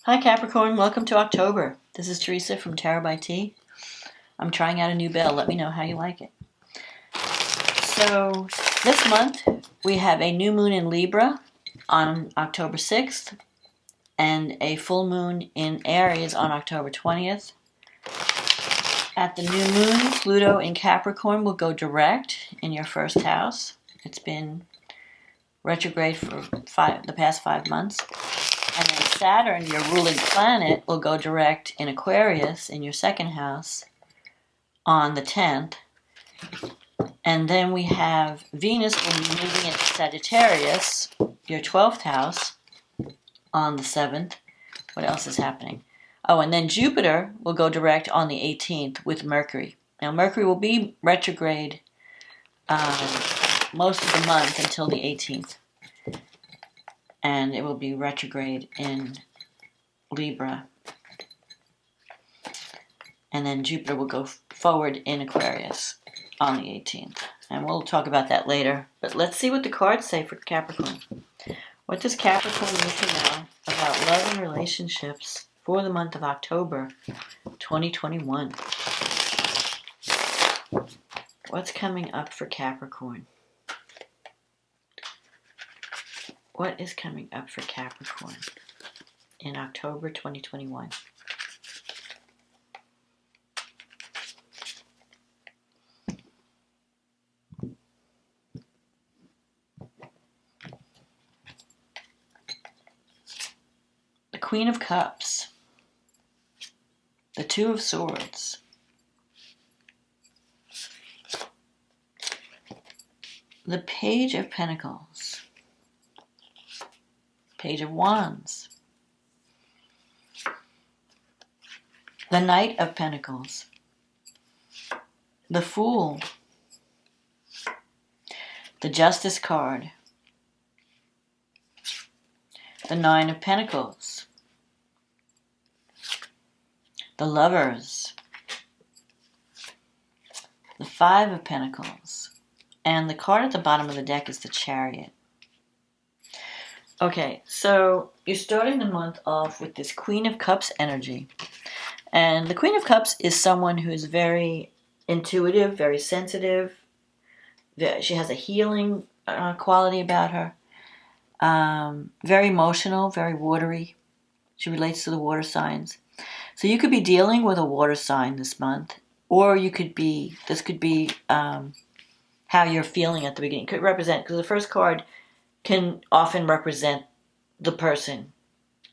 Hi Capricorn, welcome to October. This is Teresa from Tarot by T. I'm trying out a new bell. Let me know how you like it. So this month we have a new moon in Libra on October 6th and a full moon in Aries on October 20th. At the new moon, Pluto in Capricorn will go direct in your first house. It's been retrograde for the past 5 months. And then Saturn, your ruling planet, will go direct in Aquarius in your second house on the 10th. And then we have Venus will be moving into Sagittarius, your 12th house, on the 7th. What else is happening? Oh, and then Jupiter will go direct on the 18th with Mercury. Now, Mercury will be retrograde most of the month until the 18th. And it will be retrograde in Libra. And then Jupiter will go forward in Aquarius on the 18th. And we'll talk about that later. But let's see what the cards say for Capricorn. What does Capricorn need to know about love and relationships for the month of October 2021? What's coming up for Capricorn? What is coming up for Capricorn in October 2021? The Queen of Cups, the Two of Swords, the Page of Pentacles, Page of Wands, the Knight of Pentacles, the Fool, the Justice card, the Nine of Pentacles, the Lovers, the Five of Pentacles, and the card at the bottom of the deck is the Chariot. Okay, so you're starting the month off with this Queen of Cups energy. And the Queen of Cups is someone who is very intuitive, very sensitive. She has a healing quality about her. Very emotional, very watery. She relates to the water signs. So you could be dealing with a water sign this month. Or this could be how you're feeling at the beginning. It could represent, because the first card can often represent the person,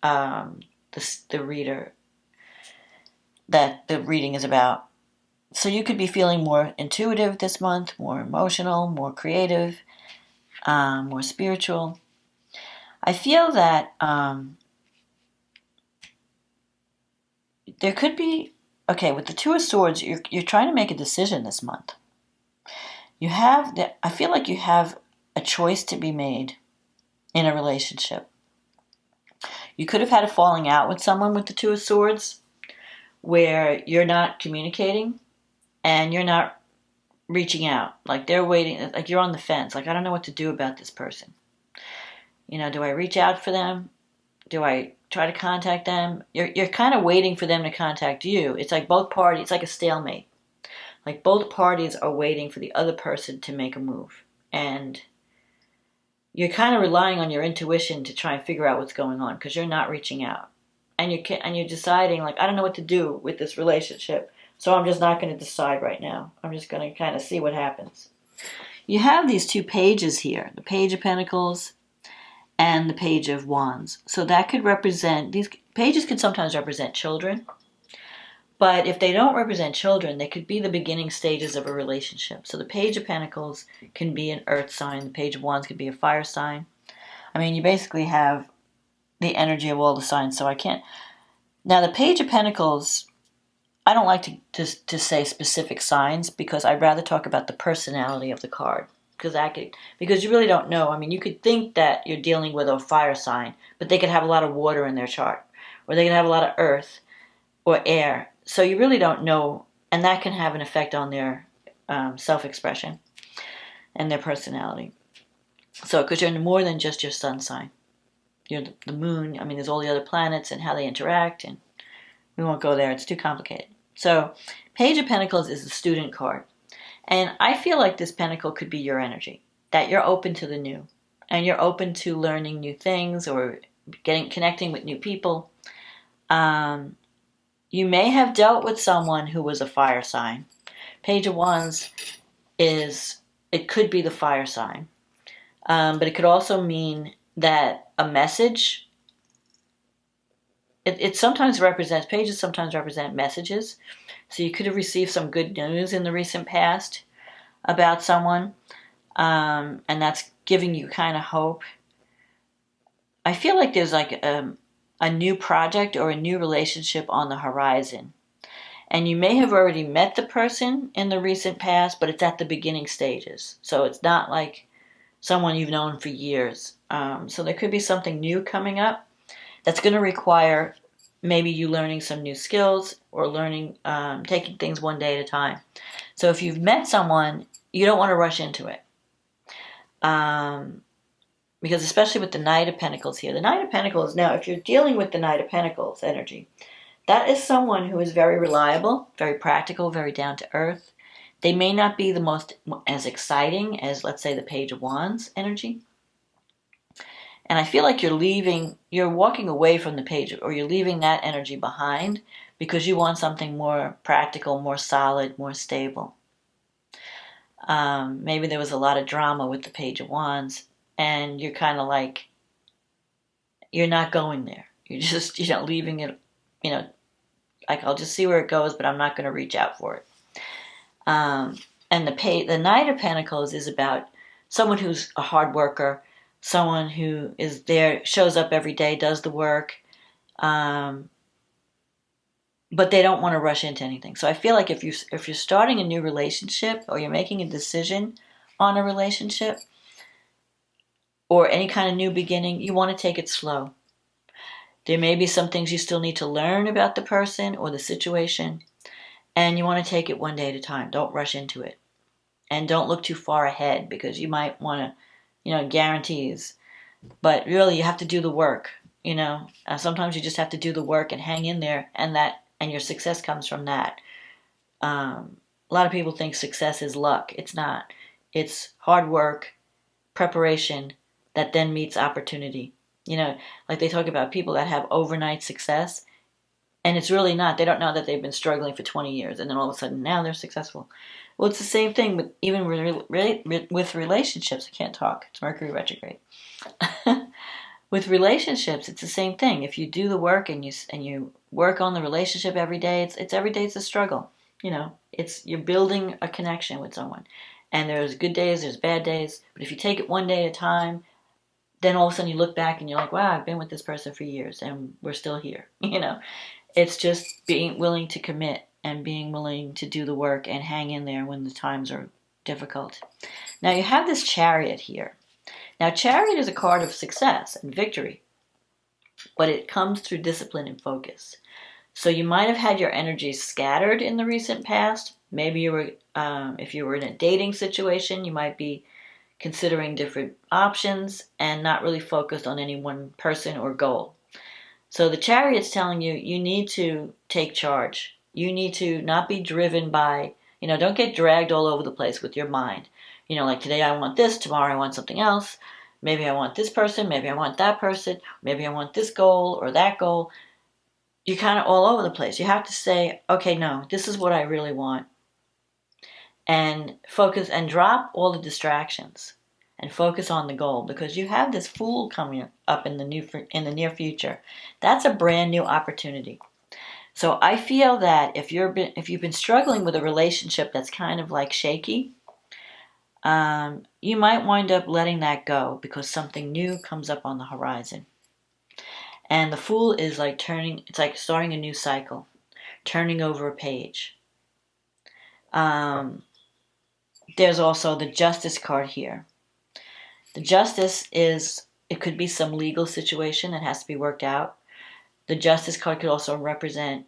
the reader that the reading is about. So you could be feeling more intuitive this month, more emotional, more creative, more spiritual. I feel that there could be, with the Two of Swords, you're trying to make a decision this month. I feel like you have a choice to be made in a relationship. You could have had a falling out with someone with the Two of Swords where you're not communicating and you're not reaching out. Like they're waiting, like you're on the fence. Like, I don't know what to do about this person. You know, do I reach out for them? Do I try to contact them? You're kind of waiting for them to contact you. It's like both parties, it's like a stalemate. Like both parties are waiting for the other person to make a move. And you're kind of relying on your intuition to try and figure out what's going on because you're not reaching out. And you're deciding, like, I don't know what to do with this relationship, so I'm just not going to decide right now. I'm just going to kind of see what happens. You have these two pages here, the Page of Pentacles and the Page of Wands. So that could represent, these pages can sometimes represent children. But if they don't represent children, they could be the beginning stages of a relationship. So the Page of Pentacles can be an earth sign. The Page of Wands could be a fire sign. I mean, you basically have the energy of all the signs. So I can't. Now, the Page of Pentacles, I don't like to say specific signs because I'd rather talk about the personality of the card. Because you really don't know. I mean, you could think that you're dealing with a fire sign, but they could have a lot of water in their chart. Or they could have a lot of earth or air. So you really don't know, and that can have an effect on their self-expression and their personality. So, because you're more than just your sun sign. you're the moon. I mean, there's all the other planets and how they interact, and we won't go there. It's too complicated. So, Page of Pentacles is the student card. And I feel like this pentacle could be your energy, that you're open to the new, and you're open to learning new things or connecting with new people. You may have dealt with someone who was a fire sign. Page of Wands it could be the fire sign. But it could also mean that a message, it sometimes represents, pages sometimes represent messages. So you could have received some good news in the recent past about someone, and that's giving you kind of hope. I feel like there's like a new project or a new relationship on the horizon. And you may have already met the person in the recent past, but it's at the beginning stages. So it's not like someone you've known for years. So there could be something new coming up that's going to require maybe you learning some new skills or learning, taking things one day at a time. So if you've met someone, you don't want to rush into it. Because especially with the Knight of Pentacles here, the Knight of Pentacles, now if you're dealing with the Knight of Pentacles energy, that is someone who is very reliable, very practical, very down to earth. They may not be the most as exciting as, let's say, the Page of Wands energy. And I feel like you're walking away from the page, or you're leaving that energy behind because you want something more practical, more solid, more stable. Maybe there was a lot of drama with the Page of Wands, and you're kind of like, you're not going there. You're just, leaving it, like I'll just see where it goes, but I'm not going to reach out for it. And the Knight of Pentacles is about someone who's a hard worker, someone who is there, shows up every day, does the work, but they don't want to rush into anything. So I feel like if you're starting a new relationship, or you're making a decision on a relationship, or any kind of new beginning, you want to take it slow. There may be some things you still need to learn about the person or the situation, and you want to take it one day at a time. Don't rush into it. And don't look too far ahead, because you might want to, guarantees. But really, you have to do the work, Sometimes you just have to do the work and hang in there, and your success comes from that. A lot of people think success is luck. It's not. It's hard work, preparation, that then meets opportunity. Like they talk about people that have overnight success, and it's really not. They don't know that they've been struggling for 20 years, and then all of a sudden now they're successful. Well, it's the same thing with relationships. I can't talk. It's Mercury retrograde. With relationships, it's the same thing. If you do the work and you work on the relationship every day, it's every day it's a struggle. You're building a connection with someone, and there's good days, there's bad days. But if you take it one day at a time, then all of a sudden you look back and you're like, wow, I've been with this person for years and we're still here. It's just being willing to commit and being willing to do the work and hang in there when the times are difficult. Now you have this Chariot here. Now Chariot is a card of success and victory, but it comes through discipline and focus. So you might have had your energies scattered in the recent past. Maybe you were, if you were in a dating situation, you might be considering different options and not really focused on any one person or goal. So the Chariot's telling you, you need to take charge. You need to not be driven by, don't get dragged all over the place with your mind. Like today I want this, tomorrow I want something else. Maybe I want this person, maybe I want that person, maybe I want this goal or that goal. You're kind of all over the place. You have to say, okay, no, this is what I really want. And focus and drop all the distractions and focus on the goal, because you have this Fool coming up in the near future. That's a brand new opportunity. So I feel that if you've been struggling with a relationship that's kind of like shaky, you might wind up letting that go because something new comes up on the horizon. And the Fool is like it's like starting a new cycle, turning over a page. There's also the Justice card here. The Justice it could be some legal situation that has to be worked out. The Justice card could also represent,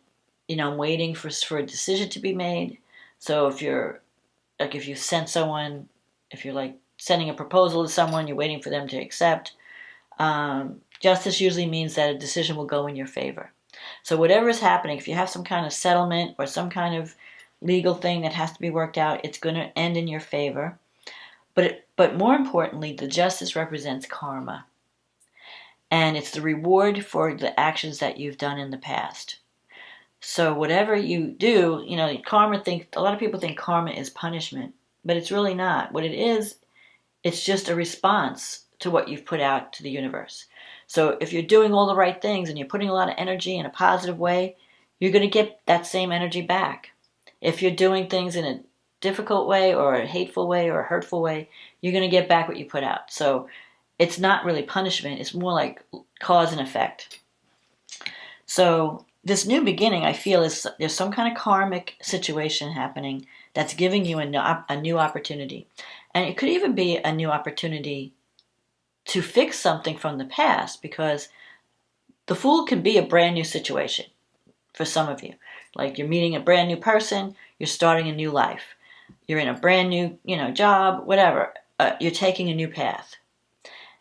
waiting for a decision to be made. So if you're like sending a proposal to someone, you're waiting for them to accept. Justice usually means that a decision will go in your favor. So whatever is happening, if you have some kind of settlement or some kind of legal thing that has to be worked out, it's going to end in your favor. But more importantly, the justice represents karma. And it's the reward for the actions that you've done in the past. So whatever you do, a lot of people think karma is punishment, but it's really not. What it is, it's just a response to what you've put out to the universe. So if you're doing all the right things and you're putting a lot of energy in a positive way, you're going to get that same energy back. If you're doing things in a difficult way or a hateful way or a hurtful way, you're going to get back what you put out. So it's not really punishment. It's more like cause and effect. So this new beginning, I feel, is there's some kind of karmic situation happening that's giving you a new opportunity. And it could even be a new opportunity to fix something from the past, because the Fool can be a brand new situation for some of you. Like you're meeting a brand new person, you're starting a new life. You're in a brand new, job, whatever. You're taking a new path.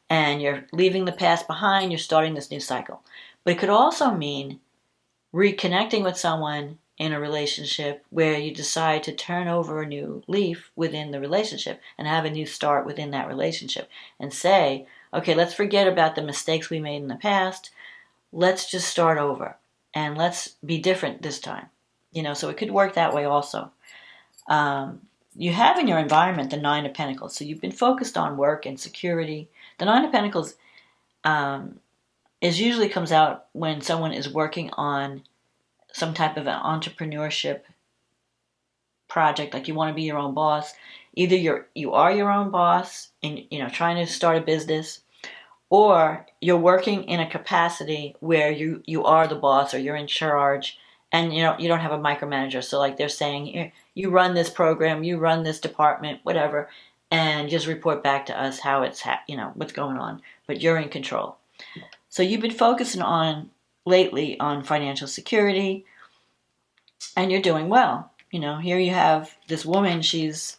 And you're leaving the past behind, you're starting this new cycle. But it could also mean reconnecting with someone in a relationship where you decide to turn over a new leaf within the relationship and have a new start within that relationship and say, okay, let's forget about the mistakes we made in the past. Let's just start over and let's be different this time. So it could work that way also. You have in your environment the Nine of Pentacles. So you've been focused on work and security. The Nine of Pentacles usually comes out when someone is working on some type of an entrepreneurship project, like you want to be your own boss. Either you are your own boss and trying to start a business, or you're working in a capacity where you are the boss or you're in charge, and you don't have a micromanager. So like they're saying, you run this program, you run this department, whatever, and just report back to us how it's what's going on, but you're in control. So you've been focusing lately on financial security, and you're doing well. Here you have this woman, she's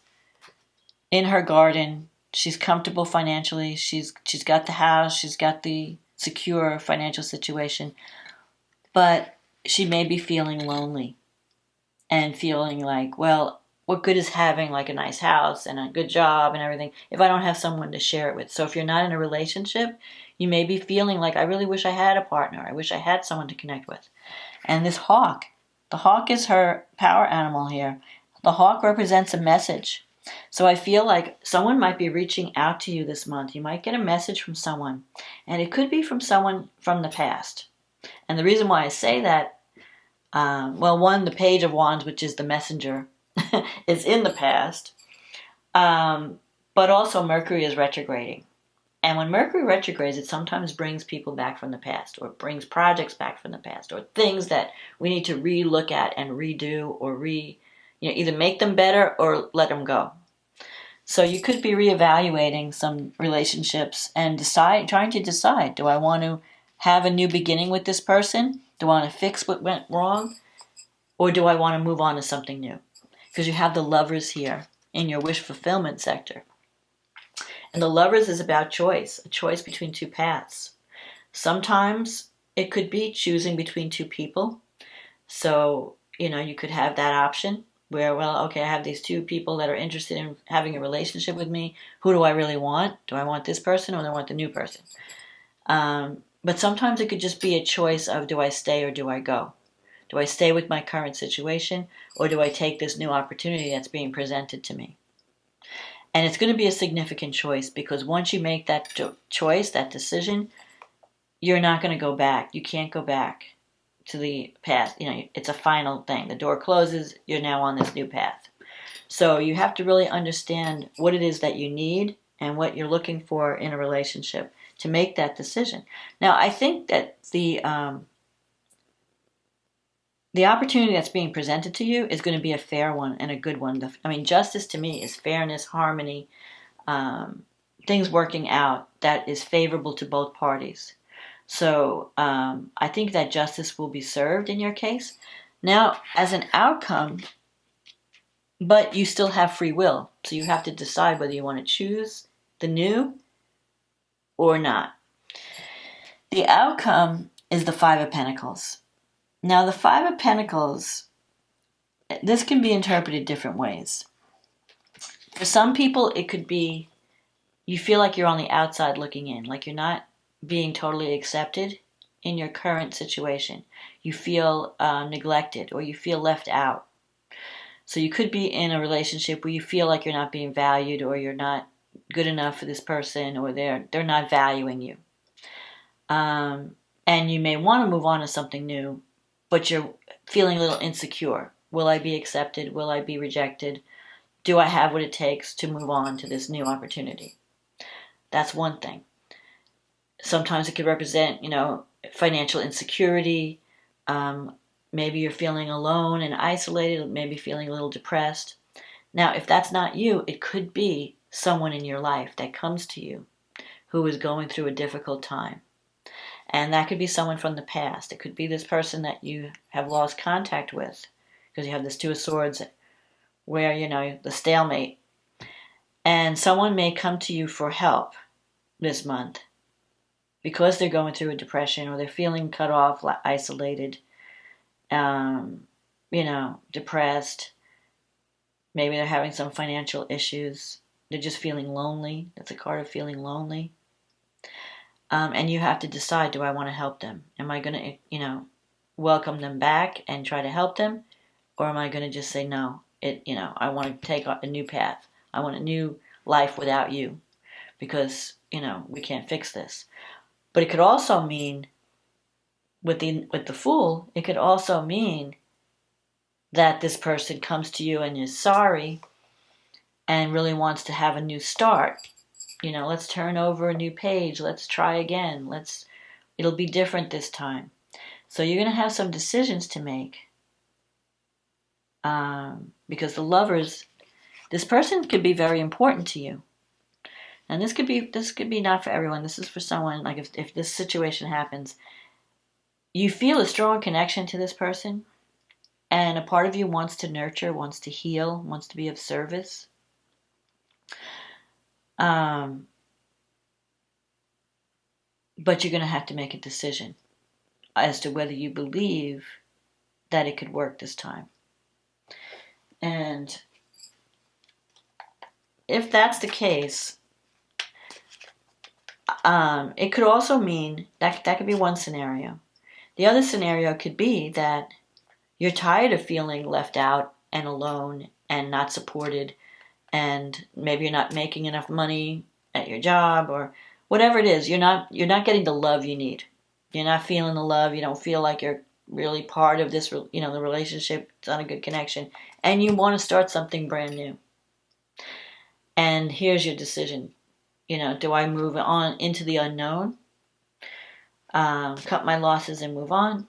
in her garden, she's comfortable financially, she's got the house, she's got the secure financial situation, but she may be feeling lonely and feeling like, well, what good is having like a nice house and a good job and everything if I don't have someone to share it with? So if you're not in a relationship, you may be feeling like, I really wish I had a partner. I wish I had someone to connect with. And this hawk, the hawk is her power animal here. The hawk represents a message. So I feel like someone might be reaching out to you this month. You might get a message from someone, and it could be from someone from the past. And the reason why I say that, one, the Page of Wands, which is the messenger, is in the past, but also Mercury is retrograding. And when Mercury retrogrades, it sometimes brings people back from the past, or brings projects back from the past, or things that we need to re-look at and redo, or either make them better or let them go. So you could be reevaluating some relationships and trying to decide, do I want to have a new beginning with this person? Do I want to fix what went wrong? Or do I want to move on to something new? Because you have the Lovers here in your wish fulfillment sector. And the Lovers is about choice, a choice between two paths. Sometimes it could be choosing between two people. So, you could have that option where, well, okay, I have these two people that are interested in having a relationship with me. Who do I really want? Do I want this person or do I want the new person? But sometimes it could just be a choice of, do I stay or do I go? Do I stay with my current situation, or do I take this new opportunity that's being presented to me? And it's going to be a significant choice, because once you make that choice, that decision, you're not going to go back. You can't go back to the past. It's a final thing. The door closes. You're now on this new path. So you have to really understand what it is that you need and what you're looking for in a relationship to make that decision. Now, I think that the opportunity that's being presented to you is going to be a fair one and a good one. Justice to me is fairness, harmony, things working out that is favorable to both parties. So I think that justice will be served in your case. Now, as an outcome, but you still have free will. So you have to decide whether you want to choose the new or not. The outcome is the Five of Pentacles. Now, the Five of Pentacles, this can be interpreted different ways. For some people, it could be you feel like you're on the outside looking in, like you're not being totally accepted in your current situation. You feel neglected or you feel left out. So you could be in a relationship where you feel like you're not being valued or you're not good enough for this person or they're not valuing you. And you may want to move on to something new, but you're feeling a little insecure. Will I be accepted? Will I be rejected? Do I have what it takes to move on to this new opportunity? That's one thing. Sometimes it could represent, financial insecurity. Maybe you're feeling alone and isolated, maybe feeling a little depressed. Now, if that's not you, it could be someone in your life that comes to you who is going through a difficult time. And that could be someone from the past. It could be this person that you have lost contact with because you have this Two of Swords where, the stalemate. And someone may come to you for help this month because they're going through a depression or they're feeling cut off, isolated, depressed. Maybe they're having some financial issues. They're just feeling lonely. That's a card of feeling lonely. And you have to decide, do I want to help them? Am I going to, welcome them back and try to help them? Or am I going to just say, no, I want to take a new path. I want a new life without you because, we can't fix this. But it could also mean, with the Fool, it could also mean that this person comes to you and is sorry and really wants to have a new start. Let's turn over a new page. Let's try again. It'll be different this time. So you're going to have some decisions to make. Because the Lovers, this person could be very important to you. And this could be not for everyone. This is for someone, like if this situation happens, you feel a strong connection to this person. And a part of you wants to nurture, wants to heal, wants to be of service. But you're going to have to make a decision as to whether you believe that it could work this time. And if that's the case, it could also mean that could be one scenario. The other scenario could be that you're tired of feeling left out and alone and not supported, and maybe you're not making enough money at your job or whatever it is. You're not getting the love you need. You're not feeling the love. You don't feel like you're really part of this, the relationship. It's not a good connection. And you want to start something brand new. And here's your decision. Do I move on into the unknown, cut my losses and move on?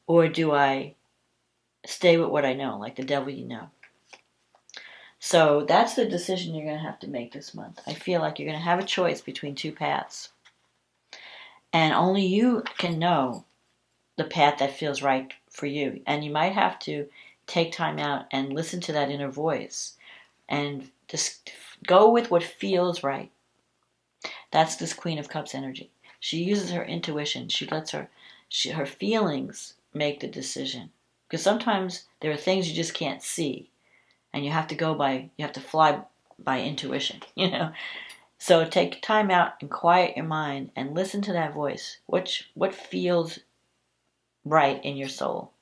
Or do I stay with what I know, like the devil you know? So that's the decision you're going to have to make this month. I feel like you're going to have a choice between two paths. And only you can know the path that feels right for you. And you might have to take time out and listen to that inner voice and just go with what feels right. That's this Queen of Cups energy. She uses her intuition. She lets her feelings make the decision. Because sometimes there are things you just can't see. And you have to fly by intuition, So take time out and quiet your mind and listen to that voice. What feels right in your soul?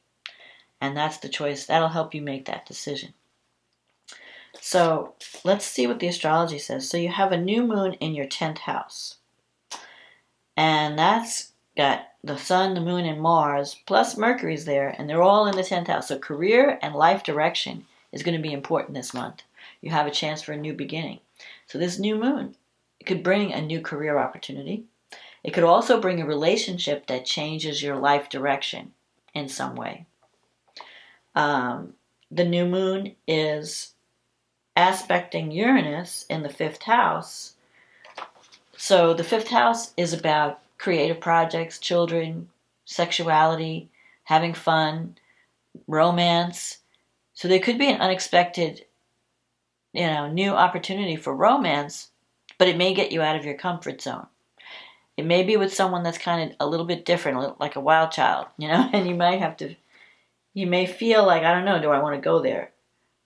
And that's the choice. That'll help you make that decision. So let's see what the astrology says. So you have a new moon in your 10th house. And that's got the sun, the moon, and Mars, plus Mercury's there. And they're all in the 10th house. So career and life direction is going to be important this month. You have a chance for a new beginning. So this new moon, it could bring a new career opportunity. It could also bring a relationship that changes your life direction in some way. The new moon is aspecting Uranus in the 5th house. So the 5th house is about creative projects, children, sexuality, having fun, romance. So there could be an unexpected, new opportunity for romance, but it may get you out of your comfort zone. It may be with someone that's kind of a little bit different, like a wild child, and you may feel like, I don't know, do I want to go there?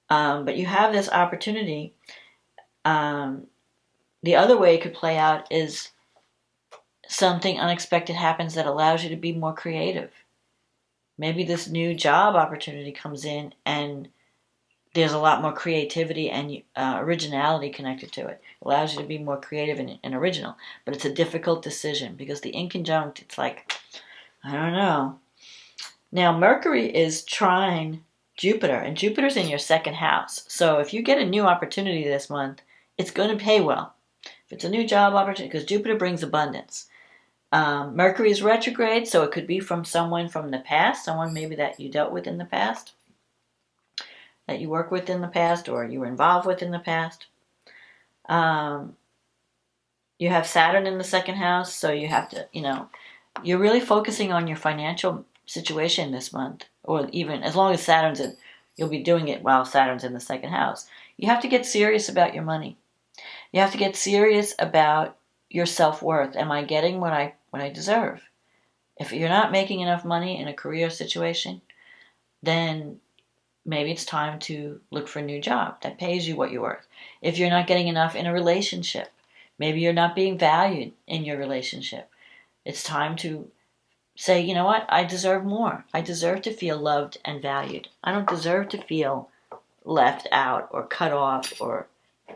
But you have this opportunity. The other way it could play out is something unexpected happens that allows you to be more creative. Maybe this new job opportunity comes in and there's a lot more creativity and originality connected to it. It allows you to be more creative and original. But it's a difficult decision because the inconjunct, it's like, I don't know. Now, Mercury is trine Jupiter, and Jupiter's in your second house. So if you get a new opportunity this month, it's going to pay well. If it's a new job opportunity, because Jupiter brings abundance. Mercury is retrograde, so it could be from someone from the past, someone maybe that you dealt with in the past, that you work with in the past, or you were involved with in the past. You have Saturn in the second house, so you have to, you're really focusing on your financial situation this month, or even as long as Saturn's in, you'll be doing it while Saturn's in the second house. You have to get serious about your money. You have to get serious about your self-worth. Am I getting what I deserve? If you're not making enough money in a career situation, then maybe it's time to look for a new job that pays you what you're worth. If you're not getting enough in a relationship, maybe you're not being valued in your relationship, it's time to say, you know what, I deserve more. I deserve to feel loved and valued. I don't deserve to feel left out or cut off or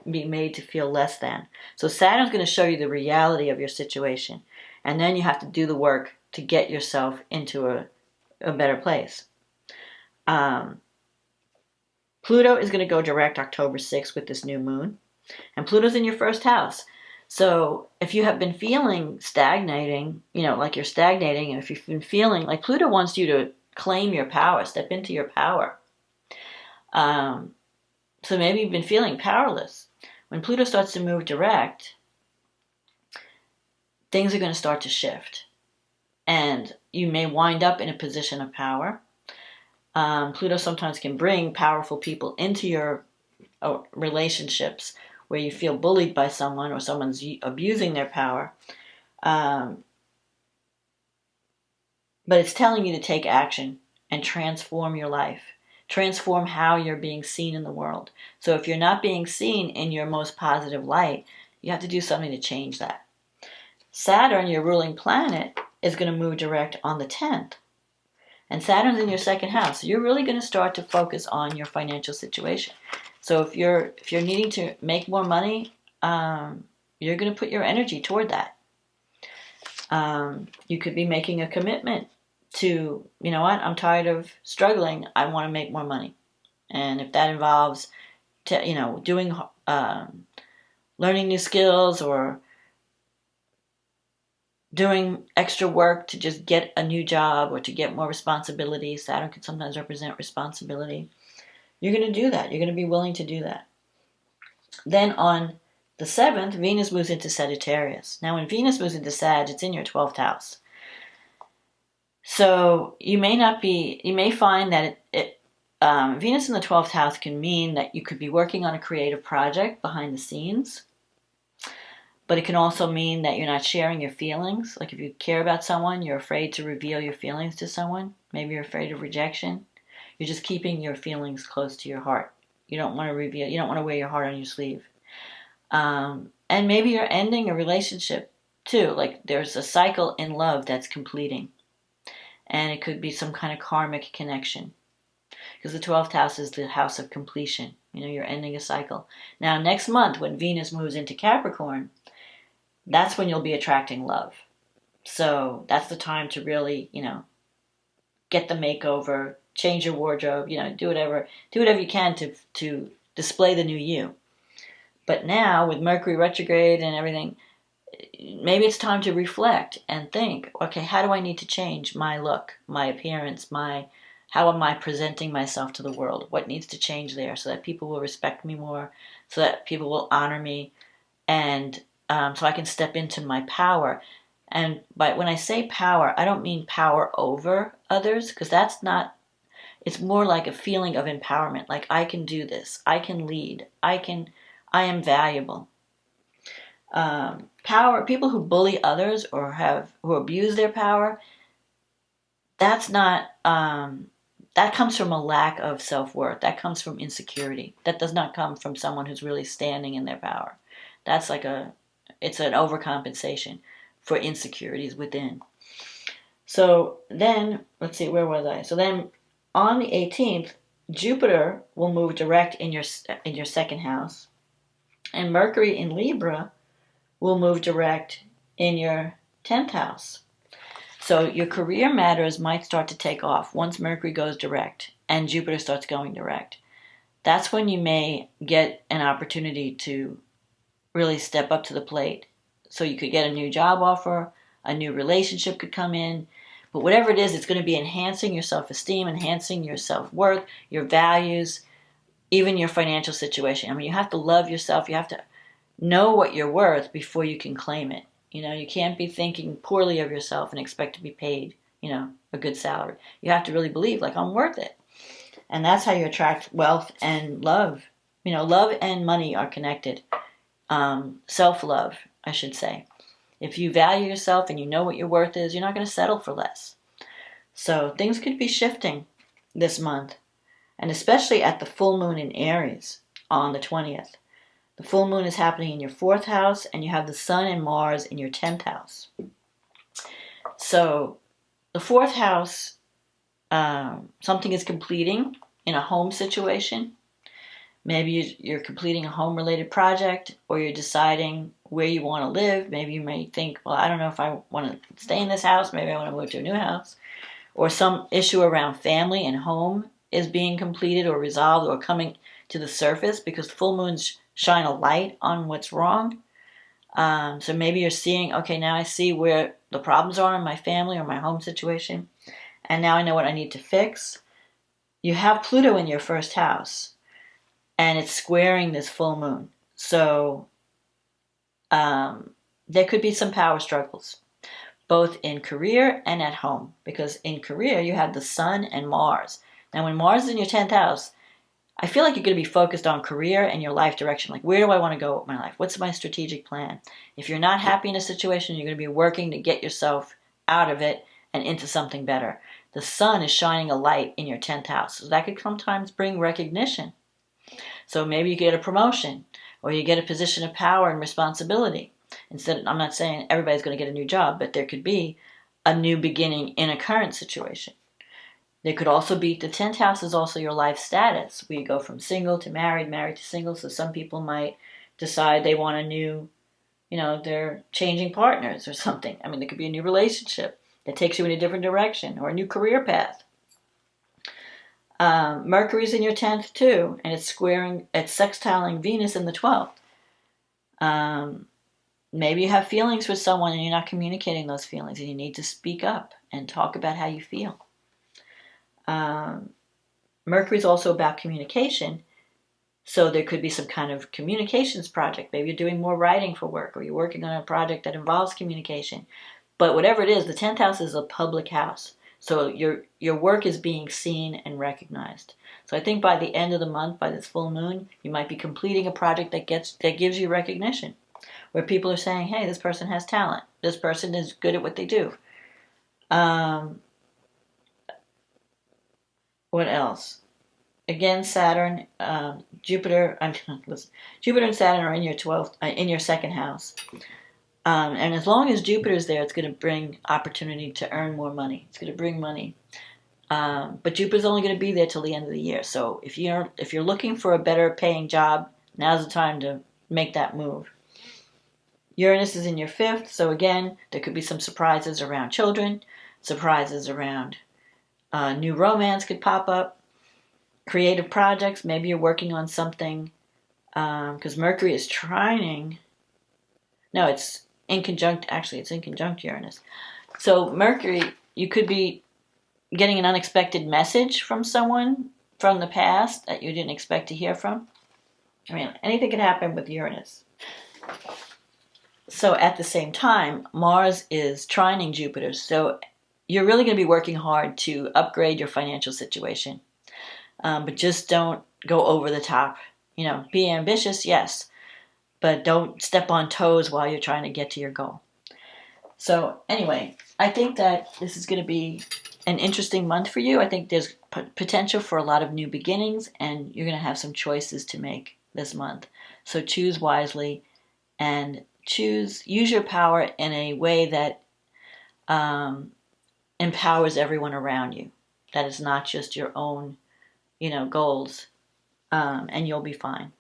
be made to feel less than. So Saturn's going to show you the reality of your situation. And then you have to do the work to get yourself into a better place. Pluto is going to go direct October 6th with this new moon. And Pluto's in your first house. So if you have been feeling stagnating, like you're stagnating, and if you've been feeling like Pluto wants you to claim your power, step into your power. So maybe you've been feeling powerless. When Pluto starts to move direct, things are going to start to shift. And you may wind up in a position of power. Pluto sometimes can bring powerful people into your relationships where you feel bullied by someone or someone's abusing their power. But it's telling you to take action and transform your life. Transform how you're being seen in the world. So if you're not being seen in your most positive light, you have to do something to change that. Saturn, your ruling planet, is going to move direct on the 10th. And Saturn's in your second house. So you're really going to start to focus on your financial situation. So if you're needing to make more money, you're going to put your energy toward that. You could be making a commitment to, you know what, I'm tired of struggling. I want to make more money. And if that involves, doing, learning new skills or doing extra work to just get a new job or to get more responsibility. Saturn can sometimes represent responsibility. You're going to do that. You're going to be willing to do that. Then on the 7th, Venus moves into Sagittarius. Now when Venus moves into Sag, it's in your 12th house. So you may find that Venus in the 12th house can mean that you could be working on a creative project behind the scenes. But it can also mean that you're not sharing your feelings. Like if you care about someone, you're afraid to reveal your feelings to someone. Maybe you're afraid of rejection. You're just keeping your feelings close to your heart. You don't want to wear your heart on your sleeve. And maybe you're ending a relationship too. Like there's a cycle in love that's completing. And it could be some kind of karmic connection. Because the 12th house is the house of completion. You're ending a cycle. Now next month when Venus moves into Capricorn, that's when you'll be attracting love. So that's the time to really, get the makeover, change your wardrobe, do whatever you can to display the new you. But now with Mercury retrograde and everything, maybe it's time to reflect and think, okay, how do I need to change my look, my appearance, how am I presenting myself to the world? What needs to change there so that people will respect me more, so that people will honor me, and so I can step into my power. And when I say power, I don't mean power over others, because it's more like a feeling of empowerment. Like I can do this, I can lead, I am valuable. Power, people who bully others or who abuse their power, that's not, that comes from a lack of self-worth. That comes from insecurity. That does not come from someone who's really standing in their power. That's it's an overcompensation for insecurities within. So then, let's see, where was I? So then on the 18th, Jupiter will move direct in your second house, and Mercury in Libra will move direct in your 10th house. So your career matters might start to take off once Mercury goes direct and Jupiter starts going direct. That's when you may get an opportunity to really step up to the plate. So you could get a new job offer, a new relationship could come in, but whatever it is, it's going to be enhancing your self-esteem, enhancing your self-worth, your values, even your financial situation. I mean, you have to love yourself. You have to know what you're worth before you can claim it. You can't be thinking poorly of yourself and expect to be paid, a good salary. You have to really believe, like, I'm worth it. And that's how you attract wealth and love. Love and money are connected. Self-love, I should say. If you value yourself and you know what your worth is, you're not going to settle for less. So things could be shifting this month, and especially at the full moon in Aries on the 20th. The full moon is happening in your 4th house, and you have the Sun and Mars in your 10th house. So the 4th house, something is completing in a home situation. Maybe you're completing a home-related project, or you're deciding where you want to live. Maybe you may think, well, I don't know if I want to stay in this house. Maybe I want to move to a new house. Or some issue around family and home is being completed or resolved or coming to the surface, because full moons shine a light on what's wrong. So maybe you're seeing, okay, now I see where the problems are in my family or my home situation, and now I know what I need to fix. You have Pluto in your 1st house, and it's squaring this full moon. So there could be some power struggles, both in career and at home, because in career you have the Sun and Mars. Now when Mars is in your 10th house, I feel like you're going to be focused on career and your life direction. Like, where do I want to go with my life? What's my strategic plan? If you're not happy in a situation, you're going to be working to get yourself out of it and into something better. The Sun is shining a light in your 10th house. So that could sometimes bring recognition. So maybe you get a promotion, or you get a position of power and responsibility. I'm not saying everybody's going to get a new job, but there could be a new beginning in a current situation. There could also be, the 10th house is also your life status. We go from single to married, married to single. So some people might decide they want a new, they're changing partners or something. I mean, there could be a new relationship that takes you in a different direction, or a new career path. Mercury's in your 10th too, and it's sextiling Venus in the 12th. Maybe you have feelings for someone and you're not communicating those feelings, and you need to speak up and talk about how you feel. Mercury is also about communication, so there could be some kind of communications project. Maybe you're doing more writing for work, or you're working on a project that involves communication. But whatever it is, the 10th house is a public house, so your work is being seen and recognized. So I think by the end of the month, by this full moon, you might be completing a project that gives you recognition, where people are saying, hey, this person has talent, this person is good at what they do. What else? Again, Saturn, Jupiter and Saturn are in your 12th, in your 2nd house. And as long as Jupiter's there, it's going to bring opportunity to earn more money. It's going to bring money. But Jupiter's only going to be there till the end of the year. So if you're looking for a better paying job, now's the time to make that move. Uranus is in your 5th, so again, there could be some surprises around children, surprises around new romance could pop up, creative projects. Maybe you're working on something, because Mercury is trining. No, it's in conjunct Uranus. So Mercury, you could be getting an unexpected message from someone from the past that you didn't expect to hear from. I mean, anything can happen with Uranus. So at the same time, Mars is trining Jupiter. So you're really going to be working hard to upgrade your financial situation. But just don't go over the top. Be ambitious, yes. but don't step on toes while you're trying to get to your goal. So anyway, I think that this is going to be an interesting month for you. I think there's potential for a lot of new beginnings, and you're going to have some choices to make this month. So choose wisely and use your power in a way that empowers everyone around you. That is not just your own, goals, and you'll be fine.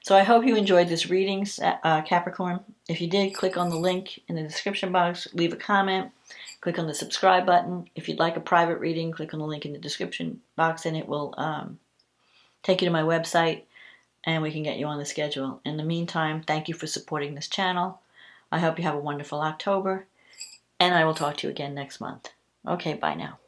So I hope you enjoyed this reading, Capricorn. If you did, click on the link in the description box, leave a comment, click on the subscribe button. If you'd like a private reading, click on the link in the description box and it will take you to my website and we can get you on the schedule. In the meantime, thank you for supporting this channel. I hope you have a wonderful October and I will talk to you again next month. Okay, bye now.